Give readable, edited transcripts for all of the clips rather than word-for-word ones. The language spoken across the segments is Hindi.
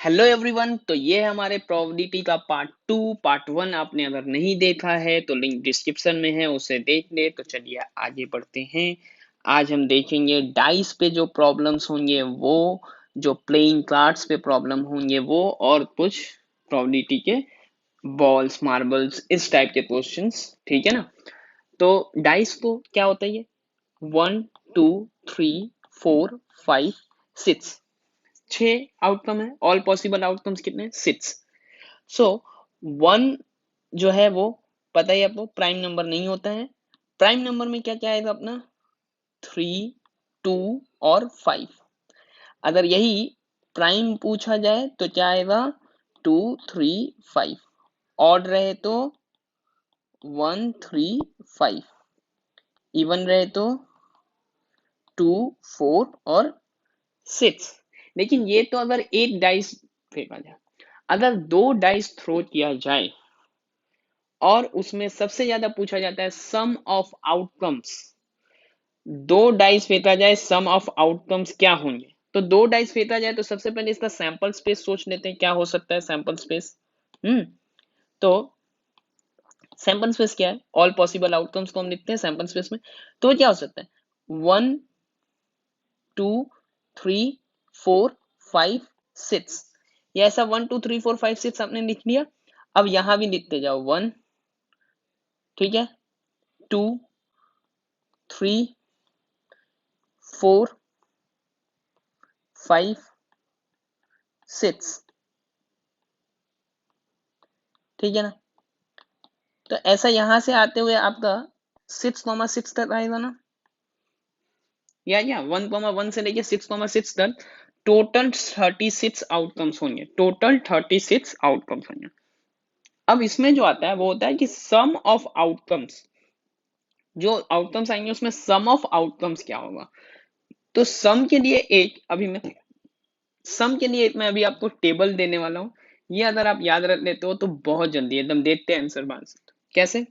Hello everyone. तो ये है हमारे प्रोबेबिलिटी का पार्ट 1। आपने अगर नहीं देखा है तो लिंक डिस्क्रिप्शन में है, उसे देख ले। तो चलिए आगे बढ़ते हैं। आज हम देखेंगे डाइस पे जो प्रॉब्लम्स होंगे वो, जो प्लेइंग कार्ड्स पे प्रॉब्लम होंगे वो, और कुछ प्रोबेबिलिटी के बॉल्स, मार्बल्स, इस टाइप के क्वेश्चंस। ठीक है ना। तो डाइस को क्या होता है, ये 1 2 3 4 5 6 6 आउटकम है। ऑल पॉसिबल आउटकम्स कितने, 6। सो 1 जो है वो पता ही आपको प्राइम नंबर नहीं होता है। प्राइम नंबर में क्या क्या आएगा अपना, 3 2 और 5। अगर यही प्राइम पूछा जाए तो क्या आएगा, 2 3 5। ऑड रहे तो 1 3 5। इवन रहे तो 2 4 और 6। लेकिन ये तो अगर एक डाइस फेंका जाए। अगर दो डाइस थ्रो किया जाए और उसमें सबसे ज्यादा पूछा जाता है सम ऑफ आउटकम्स, दो डाइस फेंका जाए, सम ऑफ आउटकम्स क्या होंगे। तो दो डाइस फेंका जाए तो सबसे पहले इसका सैंपल स्पेस सोच लेते हैं, क्या हो सकता है सैंपल स्पेस। तो सैंपल स्पेस क्या है, ऑल पॉसिबल आउटकम्स को हम लिखते हैं सैंपल स्पेस में। तो क्या हो सकता है, 1 2 3 4 5 6। या ऐसा 1 2 3 4 5 6 आपने लिख लिया। अब यहां भी लिखते जाओ 1, ठीक है, 2 3 4 5 6। ठीक है ना। तो ऐसा यहां से आते हुए आपका 6,6 तक आएगा ना, या 1,1 से लेके 6,6 तक टोटल 36 आउटकम्स होंगे। टोटल 36 आउटकम्स होंगे। अब इसमें जो आता है वो होता है कि सम ऑफ आउटकम्स, जो आउटकम्स आएंगे उसमें सम ऑफ आउटकम्स क्या होगा। तो सम के लिए मैं अभी आपको टेबल देने वाला हूं। ये अगर आप याद रख लेते हो तो बहुत जल्दी एकदम देखते हैं आंसर बन सकते हो। कैसे हो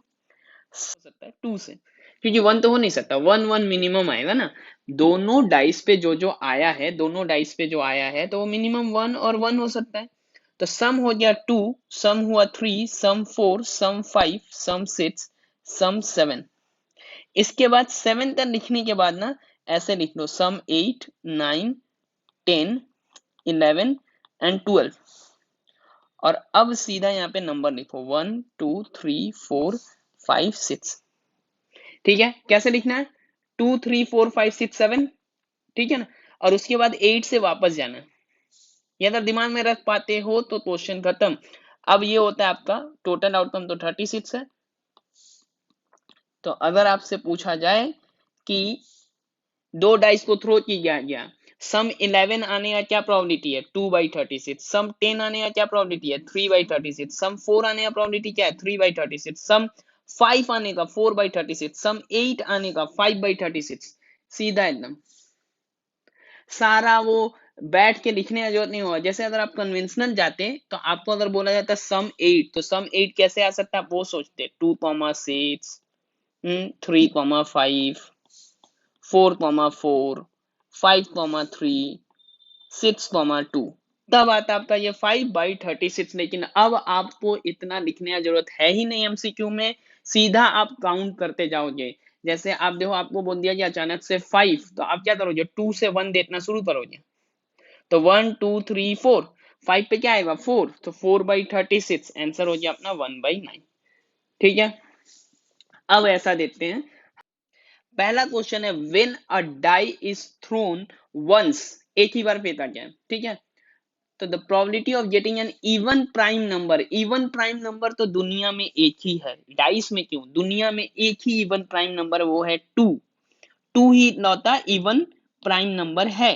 सकता है, 2 से, क्योंकि 1 तो हो नहीं सकता, 1 1 मिनिमम आएगा ना। दोनों डाइस पे जो जो आया है, दोनों डाइस पे जो आया है तो वो मिनिमम 1 और 1 हो सकता है। तो सम हो गया 2, सम हुआ 3, सम 4, सम 5, सम 6, सम 7। इसके बाद 7 तक लिखने के बाद ना ऐसे लिख लो, सम 8 9 10 11 एंड 12। और अब सीधा यहाँ पे नंबर लिखो 1 2 3 4 5 6। ठीक है, कैसे लिखना है, 2 3 4 5 6 7। ठीक है ना। और उसके बाद 8 से वापस जाना है। ये अगर दिमाग में रख पाते हो तो क्वेश्चन खत्म। अब ये होता है आपका टोटल आउटकम तो 36 है। तो अगर आपसे पूछा जाए कि दो डाइस को थ्रो किया गया, सम 11 आने का क्या प्रोबेबिलिटी है, 2/36। सम 10 आने का क्या प्रोबेबिलिटी है, 3/36। सम 4 आने का प्रोबेबिलिटी क्या है, 3/36। सम 5 आने का 4/36। सम 8 आने का 5/36। सीधा एकदम, सारा वो बैठ के लिखने का जरूरत नहीं होगा। जैसे अगर आप कन्वेंशनल जाते तो आपको अगर बोला जाता है सम 8, तो सम 8 कैसे आ सकता है, आप वो सोचते 2,6 3,5 4,4 5,3 6,2। तब आता आपका ये 5/36। लेकिन अब आपको इतना लिखने की जरूरत है ही नहीं एमसीक्यू में, सीधा आप काउंट करते जाओगे। जैसे आप देखो, आपको बोल दिया कि अचानक से 5, तो आप क्या करोगे, 2 से 1 देखना शुरू करोगे। तो 1 2 3 4, 5 पे क्या आएगा 4, तो 4/36 आंसर हो गया अपना 1/9। ठीक है। अब ऐसा देखते हैं, पहला क्वेश्चन है when a die is thrown once, एक ही बार फेंका गया है। ठीक है। तो the probability of getting an even prime number, even prime number तो दुनिया में एक ही है, डाइस में क्यों, दुनिया में एक ही इवन प्राइम नंबर, वो है 2। 2 ही लौता इवन प्राइम नंबर है।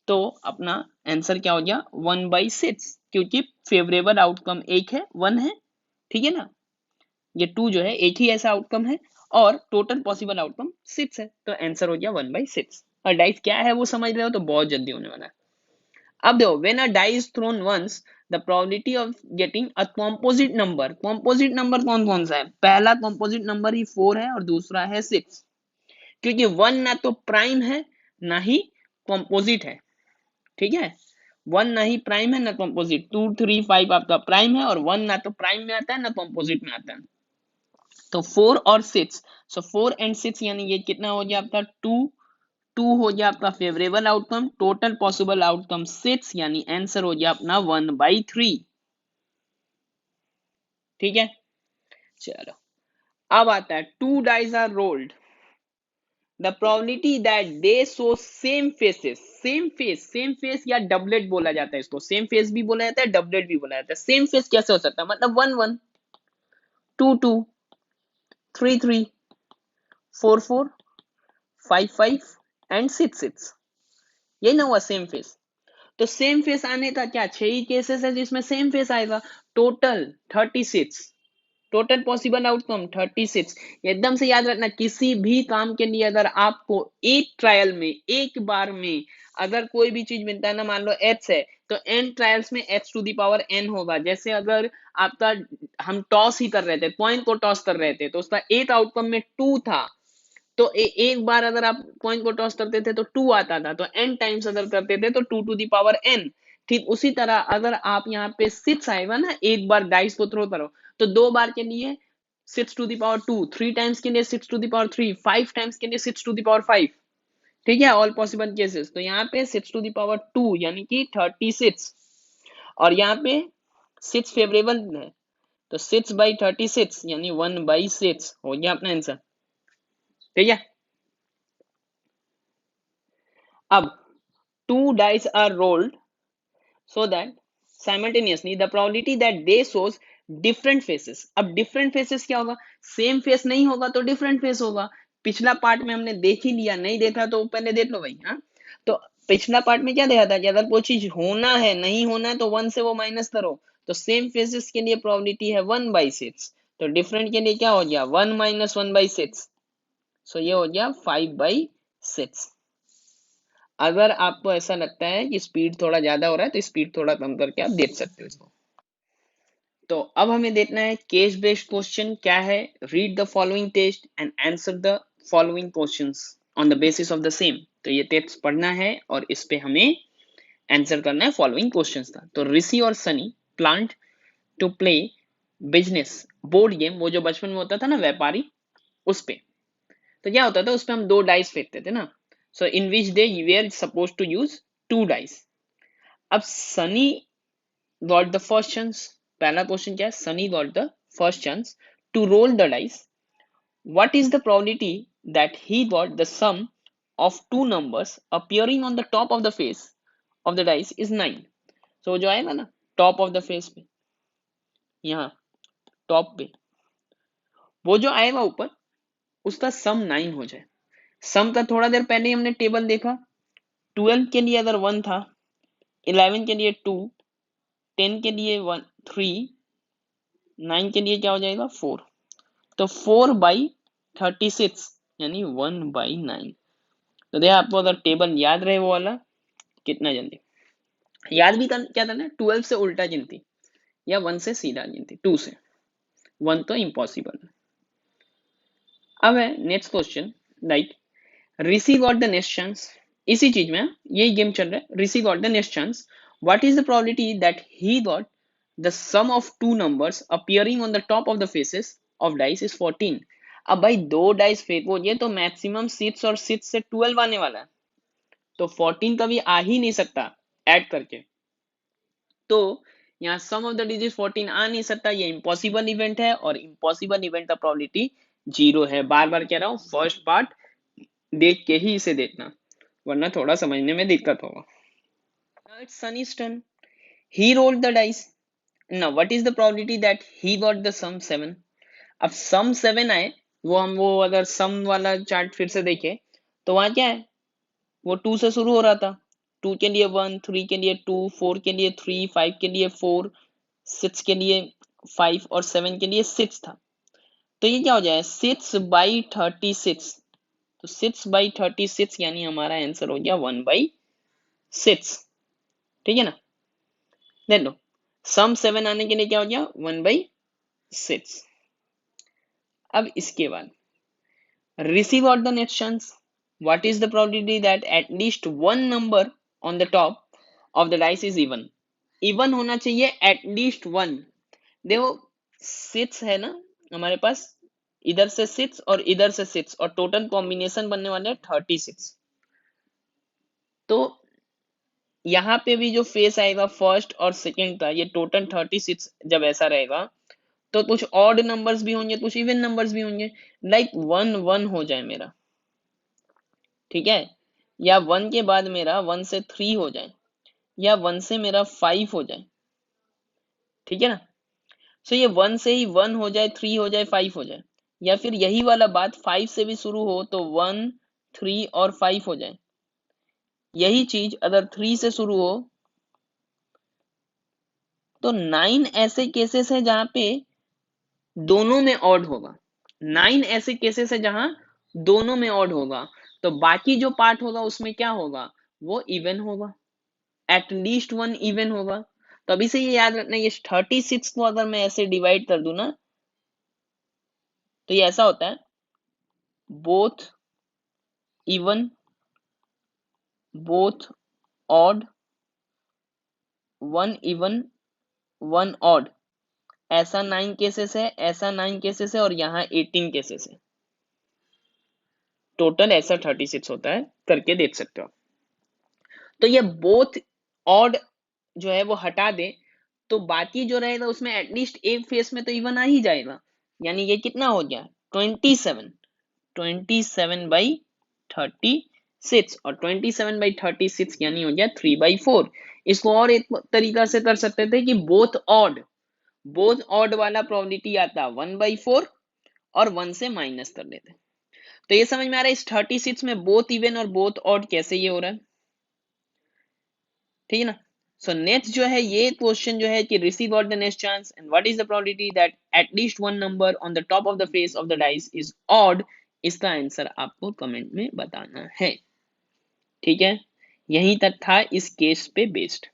तो अपना आंसर क्या हो गया, 1/6, क्योंकि फेवरेबल आउटकम एक है, 1 है। ठीक है ना। ये 2 जो है एक ही ऐसा आउटकम है, और टोटल पॉसिबल आउटकम 6 है। तो आंसर हो गया 1/6। और डाइस क्या है वो समझ रहे हो तो बहुत जल्दी होने वाला है। अब देखो, when a die is thrown once, the probability of getting a composite number, composite number कौन कौन सा है, पहला कॉम्पोजिट नंबर ही 4 है और दूसरा है 6। क्योंकि 1 ना तो प्राइम है ना ही कॉम्पोजिट है। ठीक है। वन ना ही प्राइम है ना कंपोजिट, 2 3 5 आपका प्राइम है और वन ना तो प्राइम में आता है ना कंपोजिट में आता है। तो 4 और 6, सो 4 एंड 6 यानी ये कितना हो गया आपका 2, 2 हो गया आपका favourable outcome, total possible outcome 6 यानी आंसर हो गया अपना 1/3। ठीक है, चलो अब आता है two dice are rolled, the probability that they show same faces, same face या डबलेट बोला जाता है इसको, सेम फेस भी बोला जाता है डबलेट भी बोला जाता है। सेम फेस कैसे हो सकता है, मतलब 1 1 2 2 3 3 4 4 5 5 एंड 6 6, ये ना हुआ सेम फेस। तो सेम फेस आने का क्या 6 ही केसेस है जिसमें सेम फेस आएगा, टोटल 36, टोटल पॉसिबल आउटकम 36। एकदम से याद रखना, किसी भी काम के लिए अगर आपको एक ट्रायल में एक बार में अगर कोई भी चीज मिलता है ना, मान लो x है तो n ट्रायल्स में x to the power n होगा। जैसे अगर आपका हम टॉस ही कर रहे थे, पॉइंट को टॉस कर रहे थे तो उसका एक आउटकम में 2 था, तो एक बार अगर आप पॉइंट को टॉस करते थे तो 2 आता था, तो n टाइम्स अगर करते थे तो 2 टू दी पावर n। ठीक उसी तरह अगर आप यहाँ पे 6 आएगा ना, एक बार डाइस को थ्रो करो तो 2 बार के लिए 6 टू दी पावर 2, 3 टाइम्स के लिए 6 टू दी पावर 3, 5 टाइम्स के लिए 6 टू दी पावर 5। ठीक है, ऑल पॉसिबल केसेस। तो यहाँ पे 6 टू दी पावर 2 यानी कि 36, और यहाँ पे 6 फेवरेबल है तो 6/36 यानी 1/6 हो गया अपना आंसर। ठीक है, अब two dice are rolled so that simultaneously the probability that they shows different faces। अब different faces क्या होगा, सेम फेस नहीं होगा तो डिफरेंट फेस होगा। पिछला पार्ट में हमने देख ही लिया, नहीं देखा तो पहले देख लो भाई। हाँ, तो पिछला पार्ट में क्या देखा था कि अगर कोई चीज होना है नहीं होना है तो 1 से वो माइनस करो। तो सेम फेसेस के लिए प्रोबेबिलिटी है 1/6, तो डिफरेंट के लिए क्या हो गया 1 - 1/6, सो ये हो गया 5/6। अगर आपको ऐसा लगता है कि स्पीड थोड़ा ज्यादा हो रहा है तो स्पीड थोड़ा कम करके आप देख सकते हो इसको। तो अब हमें देखना है केस बेस्ड क्वेश्चन क्या है। Read the following test and answer the following questions on the basis of the same. तो ये टेस्ट पढ़ना है और इस पे हमें आंसर करना है फॉलोइंग क्वेश्चंस का। तो ऋषि और Sunny plant to play business board game, वो जो बचपन में होता था ना व्यापारी, उस पे। तो क्या होता था, उस पे हम 2 डाइस फेंकते थे ना, so in which they were suppose to use 2 dice. अब Sunny got the first chance, पहला क्वेश्चन क्या है, Sunny got the first chance to roll the dice, what is the probability that he got the sum of two numbers appearing on the top of the face of the dice is 9। So जो आएगा ना टॉप ऑफ द फेस पे, यहाँ टॉप पे वो जो आएगा ऊपर, उसका सम 9 हो जाए। सम का थोड़ा देर पहले ही हमने टेबल देखा, 12 के लिए अगर 1 था, 11 के लिए 2, 10 के लिए 1 3, 9 के लिए क्या हो जाएगा 4। तो 4/36 यानी 1/9। तो देखा, आपको अगर टेबल याद रहे वो वाला, कितना जल्दी याद भी क्या था ना, 12 से उल्टा गिनती या 1 से सीधा गिनती, 2 से 1 तो इम्पॉसिबल है। अब है next question, like Rishi got the next chance, इसी चीज में यही गेम चल रहा है, Rishi got the next chance, what is the probability that he got the sum of two numbers appearing on the top of the faces of dice is 14। अब भाई 2 डाइस फेंकोगे तो मैक्सिमम 6 और 6 से 12 आने वाला है, तो 14 कभी आ ही नहीं सकता ऐड करके। तो यहाँ सम ऑफ द डिजिट 14 आ नहीं सकता, ये इम्पॉसिबल इवेंट है और इम्पॉसिबल इवेंट का प्रोबेबिलिटी 0 है। बार बार कह रहा हूँ, फर्स्ट पार्ट देख के ही इसे देखना, वरना थोड़ा समझने में दिक्कत होगा। Now it's Sunny's turn. He rolled the dice. Now what is the probability that he got the sum 7? अब sum 7 आए, वो अगर sum वाला चार्ट फिर से देखे तो वहां क्या है, वो 2 से शुरू हो रहा था, 2 के लिए 1, 3 के लिए 2, 4 के लिए 3, 5 के लिए 4, 6 के लिए 5 और 7 के लिए 6 था। तो ये क्या हो जाए 6/36, तो 6/36 यानी हमारा आंसर हो गया 1/6। ठीक है ना, देख लो सम 7 आने के लिए क्या हो गया 1/6। अब इसके बाद receive out the next chance, what is the probability that at least one number on the top of the dice is even. Even होना चाहिए एटलीस्ट वन। देखो 6 है ना हमारे पास, इधर से 6 और इधर से 6 और टोटल कॉम्बिनेशन बनने वाले हैं 36। तो यहाँ पे भी जो फेस आएगा फर्स्ट और सेकंड का, ये टोटल 36 जब ऐसा रहेगा तो कुछ ऑड नंबर्स भी होंगे, कुछ इवन नंबर्स भी होंगे। लाइक 1 1 हो जाए मेरा, ठीक है, या 1 के बाद मेरा 1 से 3 हो जाए, या 1 से मेरा 5 हो जाए, ठीक है ना। सो ये 1 से ही 1 हो जाए, 3 हो जाए, 5 हो जाए, या फिर यही वाला बात 5 से भी शुरू हो तो 1 3 और 5 हो जाए। यही चीज अगर 3 से शुरू हो तो 9 ऐसे केसेस है जहां पे दोनों में ऑड होगा। 9 ऐसे केसेस है जहां दोनों में ऑड होगा, तो बाकी जो पार्ट होगा उसमें क्या होगा, वो इवन होगा, एटलीस्ट वन इवन होगा। तो अभी से ये याद रखना, ये 36 को अगर मैं ऐसे डिवाइड कर दूं ना तो ये ऐसा होता है, both even, both odd, one even, one odd. ऐसा 9 केसेस है, ऐसा 9 केसेस है, और यहाँ 18 केसेस है। टोटल ऐसा 36 होता है, करके देख सकते हो। तो ये बोथ ऑड जो है वो हटा दे तो बाकी जो रहेगा उसमें एटलीस्ट एक फेस में तो इवन आ ही जाएगा। यानी ये कितना हो गया, 27। 27/36, और 27/36 यानी हो गया 3/4। इसको और एक तरीका से कर सकते थे कि बोथ ऑड वाला प्रोबेबिलिटी आता 1/4 और 1 से माइनस कर देते। तो ये समझ में आ रहा है इस 36 में बोथ इवन और बोथ ऑड कैसे ये हो रहा है, ठीक है ना। सो नेक्स्ट जो है ये क्वेश्चन जो है कि receive ought the next chance and what is the probability that at least one number on the top of the face of the dice is odd. इसका आंसर आपको कमेंट में बताना है, ठीक है। यहीं तक था इस केस पे बेस्ड।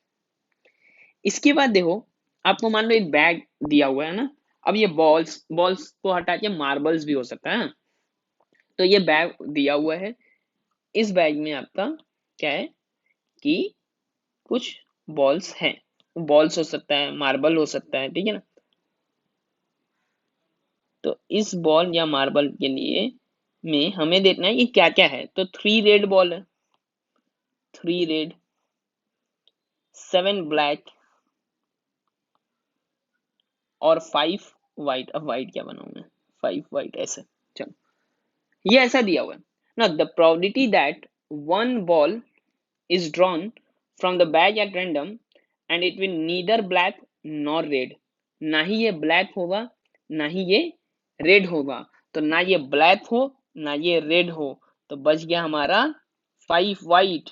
इसके बाद देखो, आपको मान लो एक बैग दिया हुआ है ना, अब ये बॉल्स बॉल्स को हटा के मार्बल्स भी हो सकता है ना। तो ये बैग दिया हुआ है, इस बैग में आपका क्या है कि कुछ बॉल्स हैं, बॉल्स हो सकता है, मार्बल हो सकता है, ठीक है ना। तो इस बॉल या मार्बल के लिए में हमें देखना है कि क्या क्या है। तो 3 रेड बॉल है, 3 रेड, 7 ब्लैक और 5 वाइट। अब वाइट क्या बनाऊं मैं, 5 वाइट ऐसे, चलो ये ऐसा दिया हुआ है ना। The probability that one ball is drawn from the bag at random and it will neither black nor red। ना ही ये ब्लैक होगा ना ही ये रेड होगा। तो ना ये ब्लैक हो ना ये रेड हो, तो बच गया हमारा 5 वाइट।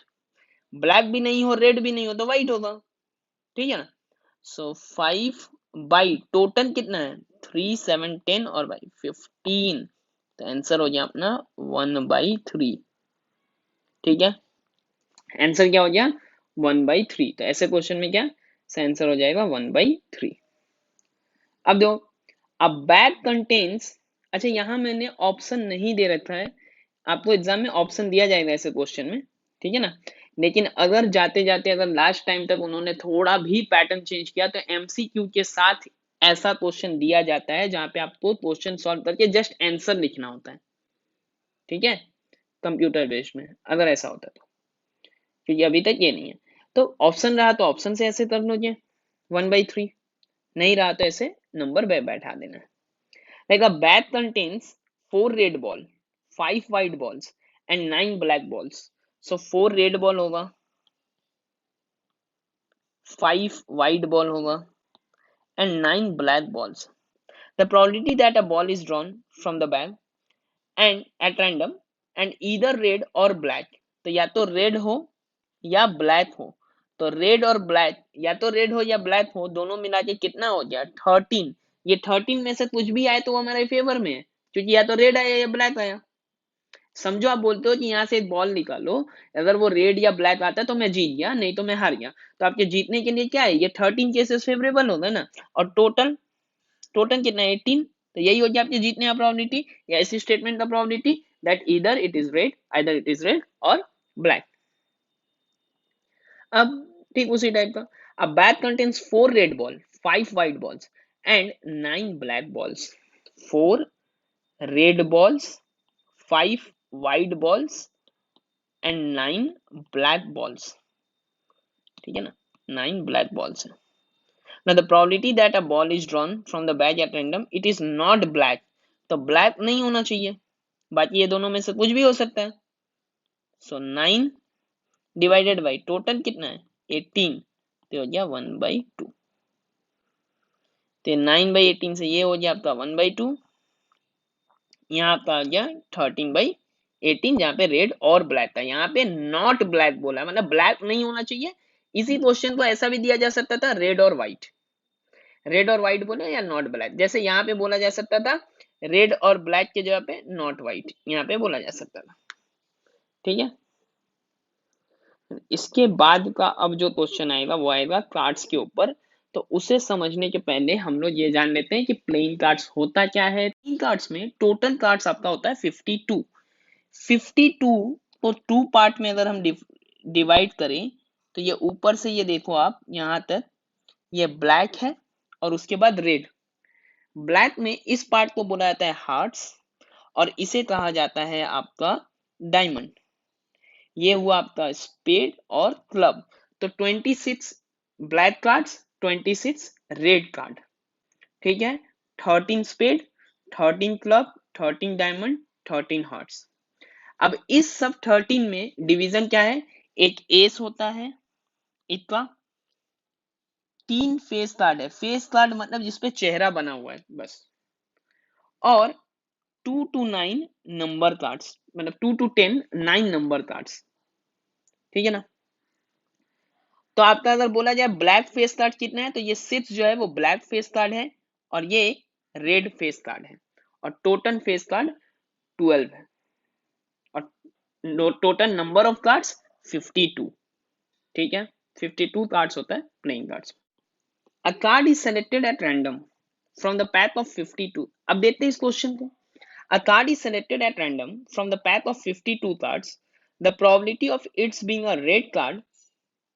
ब्लैक भी नहीं हो रेड भी नहीं हो तो वाइट होगा, ठीक है ना। सो 5 बाई टोटल कितना है 3 7 10 और बाई 15, तो आंसर हो गया अपना 1/3, ठीक है। आंसर क्या हो गया 1/3। तो ऐसे क्वेश्चन में क्या आंसर हो जाएगा 1/3। अब देखो, अब बैग कंटेन्स, अच्छा यहाँ मैंने ऑप्शन नहीं दे रखा है, आपको एग्जाम में ऑप्शन दिया जाएगा ऐसे क्वेश्चन में, ठीक है ना। लेकिन अगर जाते जाते अगर लास्ट टाइम तक उन्होंने थोड़ा भी पैटर्न चेंज किया तो एमसीक्यू के साथ ऐसा क्वेश्चन दिया जाता है जहां पे आपको क्वेश्चन सॉल्व करके जस्ट आंसर लिखना होता है, ठीक है, कंप्यूटर बेस्ड में अगर ऐसा होता है तो। क्योंकि अभी तक ये नहीं है, तो ऑप्शन रहा तो ऑप्शन से ऐसे कर लो, 1/3, नहीं रहा तो ऐसे नंबर बैठा देना है। Like a bag contains 4 red ball, 5 white balls and 9 black balls. So 4 red ball होगा, 5 व्हाइट बॉल होगा and 9 black balls. The probability that a ball is drawn from the bag and at random and either red और ब्लैक, तो या तो रेड हो या ब्लैक हो। तो रेड और ब्लैक, या तो रेड हो या ब्लैक हो, दोनों मिला के कितना हो गया 13। ये 13 में से कुछ भी आए तो वो हमारे फेवर में है, क्योंकि या तो रेड आया या ब्लैक आया। समझो आप बोलते हो कि यहाँ से एक बॉल निकालो, अगर वो रेड या ब्लैक आता है तो मैं जीत गया, नहीं तो मैं हार गया। तो आपके जीतने के लिए क्या है, ये 13 केसेस फेवरेबल होगा ना, और टोटल टोटल कितना है 18। तो यही हो गया आपके जीतने का प्रोबेबिलिटी, या इसी स्टेटमेंट का probability that either it is red और ब्लैक। अब ठीक उसी टाइप का। अ bag contains 4 red ball, 5 white balls and 9 black balls. 4 red balls, 5 white balls and 9 black balls. ठीक है ना, 9 ब्लैक बॉल्स है। Now the probability that a ball is drawn from the bag at random, it is not black. तो black नहीं होना चाहिए, बाकी ये दोनों में से कुछ भी हो सकता है। So 9 डिवाइडेड बाई टोटल कितना है 18, तो हो गया 1/2। तो 9/18 से ये हो गया आपका 1/2, यहाँ आपका आ गया 13/18, जहाँ पे रेड और ब्लैक था, यहाँ पे नॉट ब्लैक बोला है, मतलब ब्लैक नहीं होना चाहिए। इसी क्वेश्चन को ऐसा भी दिया जा सकता था, रेड और व्हाइट, रेड और व्हाइट बोले या नॉट ब्लैक, जैसे यहाँ पे बोला जा सकता था रेड और ब्लैक के जगह पे नॉट व्हाइट, यहाँ पे बोला जा सकता था। ठीक है, इसके बाद का अब जो क्वेश्चन आएगा वो आएगा कार्ड्स के ऊपर। तो उसे समझने के पहले हम लोग ये जान लेते हैं कि प्लेइंग कार्ड्स होता क्या है। प्लेइंग कार्ड्स में टोटल कार्ड्स आपका होता है 52। 52 को 2 पार्ट में अगर हम डिवाइड करें तो ये ऊपर से ये देखो आप यहाँ तक ये ब्लैक है और उसके बाद रेड। ब्लैक में इस पार्ट को बोला जाता है हार्ट्स और इसे कहा जाता है आपका डायमंड। ये हुआ आपका स्पेड और क्लब। तो 26 ब्लैक कार्ड्स, 26 रेड कार्ड। ठीक है, 13 स्पेड, 13 क्लब, 13 डायमंड, 13 हार्ट्स। अब इस सब 13 में डिवीजन क्या है, एक एस होता है, इसका 3 फेस कार्ड है। फेस कार्ड मतलब जिसपे चेहरा बना हुआ है बस, और 2 to 9 नंबर कार्ड्स, मतलब 2 to 10 9 नंबर कार्ड्स। ठीक है ना, तो आपका अगर बोला जाए ब्लैक फेस कार्ड कितने हैं, तो ये 6 जो है वो ब्लैक फेस कार्ड है और ये रेड फेस कार्ड है, और टोटल फेस कार्ड 12 है, और टोटल नंबर ऑफ कार्ड्स 52। ठीक है, 52 कार्ड्स होता है playing cards. A card is selected at random from the pack of 52। अब देखते हैं इस क्वेश्चन को। अ card is selected at random from the pack of 52 cards, the probability of its being a red card,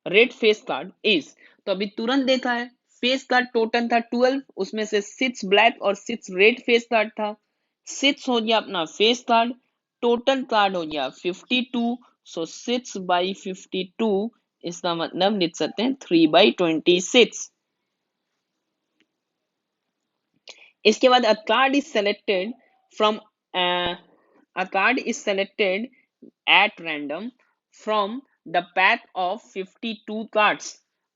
red face card is, तो अभी तुरंत देखा है फेस कार्ड टोटल था 12, उसमें से 6 ब्लैक और 6 रेड फेस कार्ड था। 6 हो गया अपना फेस कार्ड, टोटल कार्ड हो गया 52। सो 6/52, इसका मतलब लिख सकते हैं 3/26। इसके बाद अ card is selected from, a card is selected at random from the pack of 52 cards.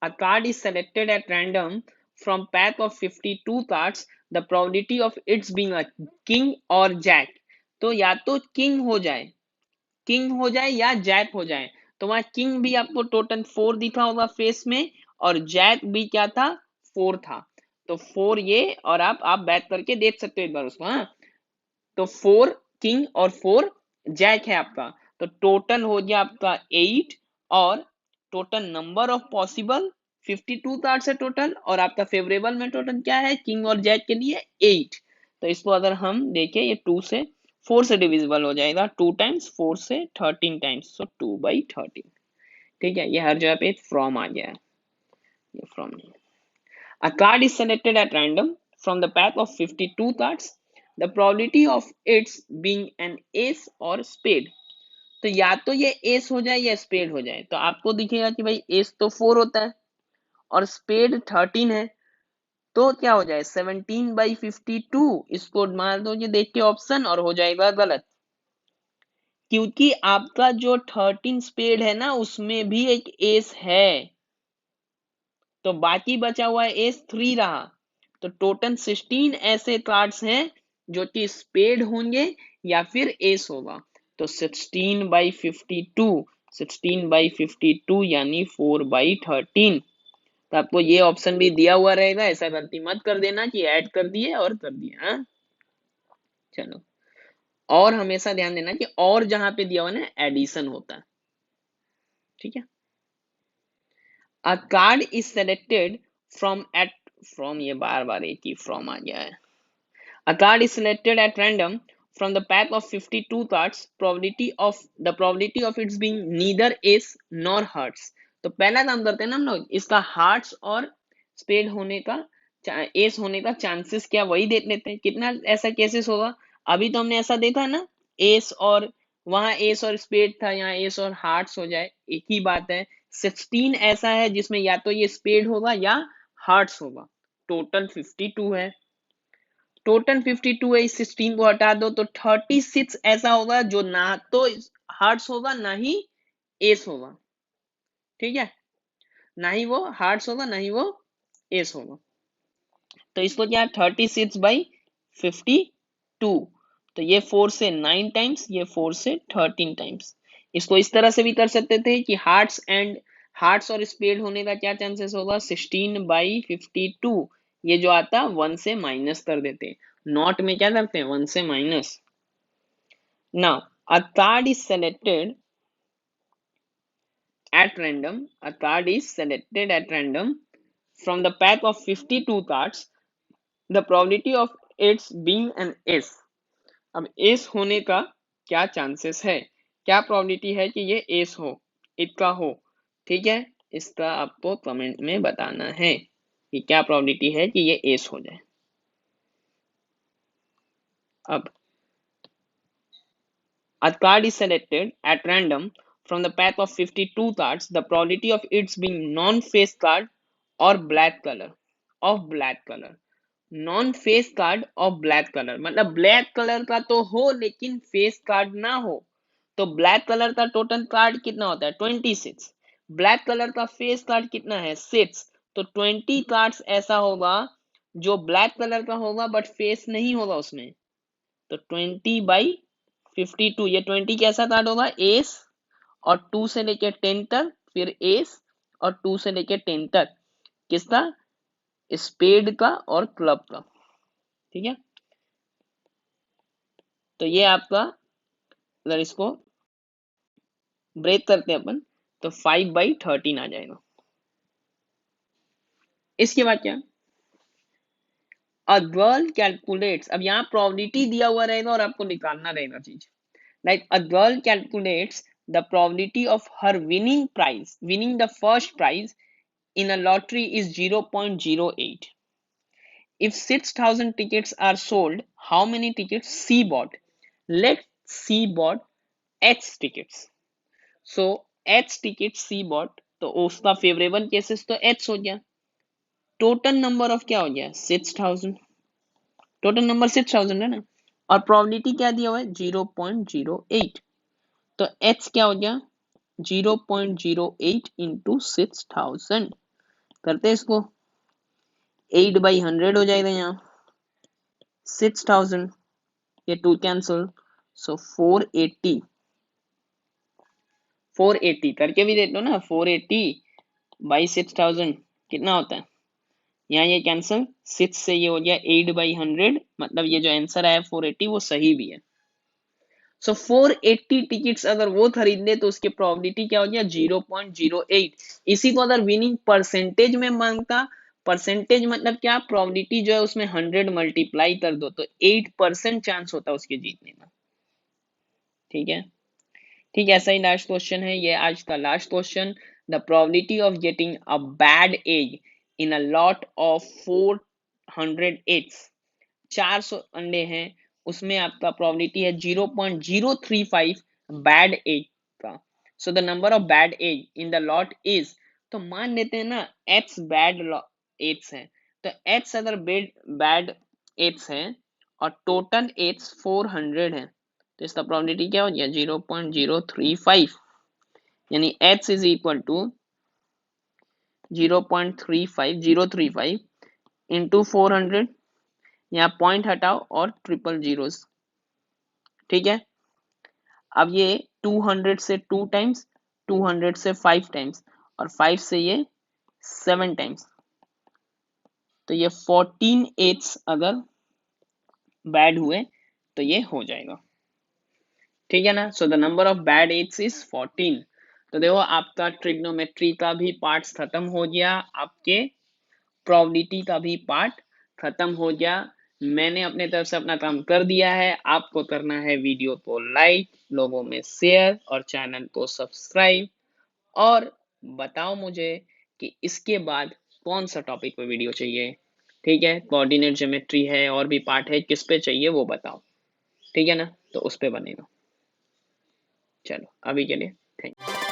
A card is selected at random from pack of 52 cards. The probability of its being a king or jack. तो या तो किंग हो जाए, किंग हो जाए या जैक हो जाए। तो वहां किंग भी आपको टोटल 4 दिखा होगा फेस में, और जैक भी क्या था 4 था। तो 4 ये, और आप बैक करके देख सकते हो एक बार उसको। हाँ, तो 4 किंग और 4 जैक है आपका, तो टोटल हो गया आपका 8, और total number of possible 52 cards है टोटल, और आपका फेवरेबल में टोटल क्या है किंग और जैक के लिए 8। तो इसको अगर हम देखें ये 2 से 4 से डिविजिबल हो जाएगा, 2 टाइम्स 4 से 13 टाइम्स, सो 2/13। ठीक है, ये हर जगह पे फ्रॉम आ गया है, ये फ्रॉम नहीं। A card is selected at random from the pack of 52 cards. The probability of its being an ace or spade. तो या तो ये एस हो जाए या स्पेड हो जाए। तो आपको दिखेगा कि भाई एस तो 4 होता है और स्पेड 13 है, तो क्या हो जाए 17/52। इसको मार दो ये देख के ऑप्शन, और हो जाएगा गलत, क्योंकि आपका जो 13 स्पेड है ना उसमें भी एक एस है, तो बाकी बचा हुआ एस 3 रहा। तो टोटल 16 ऐसे कार्ड्स हैं जो कि स्पेड होंगे या फिर एस होगा। तो 16/52, 16/52 यानी 4/13। तो आपको ये ऑप्शन भी दिया हुआ रहेगा, ऐसा गलती मत कर देना कि ऐड कर दिए और कर दिए। हाँ, चलो, और हमेशा ध्यान देना कि और जहां पे दिया हुआ ना एडिशन होता है। ठीक है, a card is selected from eight, from ये बार बार एक ही फ्रॉम आ गया है। A card is selected at random from the pack of 52 cards. The probability of its being neither ace nor hearts. तो पहला काम करते हैं ना हम लोग, इसका हार्ट्स और स्पेड होने का, एस होने का चांसेस क्या वही देख लेते हैं, कितना ऐसा केसेस होगा। अभी तो हमने ऐसा देखा ना, एस और वहां एस और स्पेड था, यहाँ एस और हार्ट्स हो जाए, एक ही बात है। 16 ऐसा है जिसमें या तो ये स्पेड होगा या हार्ट्स होगा। टोटल 52 है, टोटल 52 है, इस 16 को हटा दो तो 36 ऐसा होगा जो ना तो हार्ट्स होगा ना ही एस होगा। ठीक है, ना ही वो हार्ट्स होगा ना ही वो एस होगा। तो इसको क्या, 36/52, तो ये 4 से 9 टाइम्स, ये 4 से 13 टाइम्स। इसको इस तरह से भी कर सकते थे कि हार्ट्स और स्पेड होने का क्या चांसेस होगा, 16/52, ये जो आता 1 से माइनस कर देते, नॉट में क्या करते हैं 1 से minus. Now a card is selected at random, a card is selected at random from the pack of 52 cards, the probability of its being an ace। अब एस होने का क्या चांसेस है, क्या प्रोबेबिलिटी है कि ये एस हो, इसका हो। ठीक है, इसका आपको कमेंट में बताना है कि क्या प्रोबेबिलिटी है कि ये एस हो जाए। अब a card is selected at random from the pack of 52 cards, the probability of its being non-face card or black color, of black color, non face card और ब्लैक कलर, मतलब ब्लैक कलर का तो हो लेकिन फेस कार्ड ना हो। तो ब्लैक कलर का टोटल कार्ड कितना होता है 26, ब्लैक कलर का फेस कार्ड कितना है 6, तो 20 कार्ड्स ऐसा होगा जो ब्लैक कलर का होगा बट फेस नहीं होगा उसमें। तो 20/52, ये 20 कैसा कार्ड होगा एस, और 2 से लेके 10 तक, फिर एस, और 2 से लेके 10 तक किसका, स्पेड का और क्लब का। ठीक है, तो ये आपका, अगर इसको ब्रेक करते हैं अपन तो 5/13 आ जाएगा। इसके बाद क्या, अ गर्ल कैलकुलेट्स, अब यहाँ प्रोबेबिलिटी दिया हुआ रहेगा और आपको निकालना रहेगा चीज, like a girl calculates the probability of her winning the first prize in a lottery is 0.08. If 6,000 tickets are sold, how many tickets C bought? Let C bought H tickets. So H tickets C bought, तो उसका फेवरेबल केसेस तो H हो गया। टोटल नंबर ऑफ क्या हो गया 6,000, टोटल नंबर 6,000 है ना, और प्रोबेबिलिटी क्या दिया हुआ है 0.08, तो H क्या हो गया 0.08 इंटू 6,000, करते हैं इसको, 8/100 हो जाएगा यहाँ, 6,000, ये 2 कैंसल, सो 480 करके भी देख लो ना, 480/6,000 कितना होता है, यहाँ ये कैंसल, 6 से ये हो गया 8/100, मतलब ये जो आंसर आया 480 वो सही भी है। सो 480 टिकट्स अगर वो खरीद ले तो उसकी प्रोबेबिलिटी क्या हो गया 0.08। इसी को अगर विनिंग परसेंटेज में मांगता, परसेंटेज मतलब क्या, प्रोबेबिलिटी जो है उसमें 100 मल्टीप्लाई कर दो तो 8% चांस होता है उसके जीतने का। ठीक है, ठीक है, ऐसा ही लास्ट क्वेश्चन है ये आज का last question, the probability of getting a bad egg in a lot of 400 eggs, 400 अंडे हैं, उसमें आपका प्रोबेबिलिटी है 0.035 बैड एग का। सो the number of bad egg in the lot is, तो मान लेते हैं ना x बैड एग्स है, तो x अगर बैड एग्स है और टोटल एग्स 400 है, तो इसका प्रोबेबिलिटी क्या हो गया 0.035, यानी x is equal to 0.35035 into 400, यहाँ पॉइंट हटाओ और ट्रिपल जीरोस। ठीक है, अब ये 200 से 2 टाइम्स, 200 से 5 टाइम्स, और 5 से ये 7 टाइम्स, तो ये 14 एट्स अगर बैड हुए तो ये हो जाएगा। ठीक है ना, so the number of bad eights is 14। तो देखो आपका ट्रिग्नोमेट्री का भी पार्ट्स खत्म हो गया, आपके प्रोबेबिलिटी का भी पार्ट खत्म हो गया। मैंने अपने तरफ से अपना काम कर दिया है, आपको करना है वीडियो को लाइक, लोगों में शेयर और चैनल को सब्सक्राइब, और बताओ मुझे कि इसके बाद कौन सा टॉपिक पे वीडियो चाहिए। ठीक है, कोऑर्डिनेट ज्योमेट्री है और भी पार्ट है, किस पे चाहिए वो बताओ। ठीक है ना, तो उस पे बनेगा। चलो अभी के लिए थैंक यू।